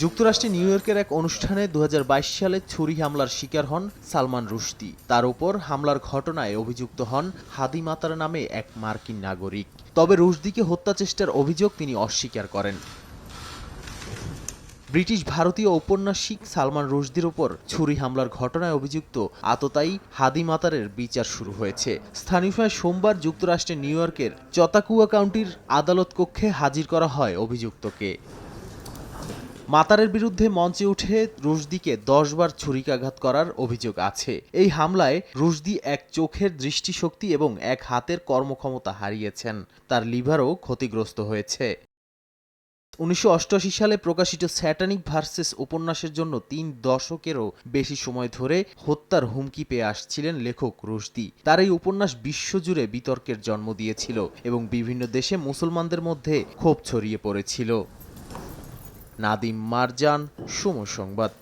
যুক্তরাষ্ট্রে নিউ ইয়র্কের এক অনুষ্ঠানে ২০২২ সালে ছুরি হামলার শিকার হন সালমান রুশদি। তার উপর হামলার ঘটনায় অভিযুক্ত হন হাদি মাতার নামে এক মার্কিন নাগরিক। তবে রুশদিকে হত্যা চেষ্টার অভিযোগ তিনি অস্বীকার করেন। ব্রিটিশ ভারতীয় ঔপন্যাসিক সালমান রুশদির ওপর ছুরি হামলার ঘটনায় অভিযুক্ত আততায়ী হাদি মাতারের বিচার শুরু হয়েছে। স্থানীয় সময় সোমবার যুক্তরাষ্ট্রের নিউ ইয়র্কের চতাকুয়া কাউন্টির আদালত কক্ষে হাজির করা হয় অভিযুক্তকে। মাতারের বিরুদ্ধে মঞ্চে উঠে রুশদিকে ১০ বার ছুরিকাঘাত করার অভিযোগ আছে। এই হামলায় রুশদি এক চোখের দৃষ্টিশক্তি এবং এক হাতের কর্মক্ষমতা হারিয়েছেন। তার লিভারও ক্ষতিগ্রস্ত হয়েছে। ১৯৮৮ সালে প্রকাশিত স্যাটানিক ভার্সেস উপন্যাসের জন্য ৩ দশকেরও বেশি সময় ধরে হত্যার হুমকি পেয়ে আসছিলেন লেখক রুশদি। তার এই উপন্যাস বিশ্বজুড়ে বিতর্কের জন্ম দিয়েছিল এবং বিভিন্ন দেশে মুসলমানদের মধ্যে ক্ষোভ ছড়িয়ে পড়েছিল। নাদিম মারজান, সময় সংবাদ।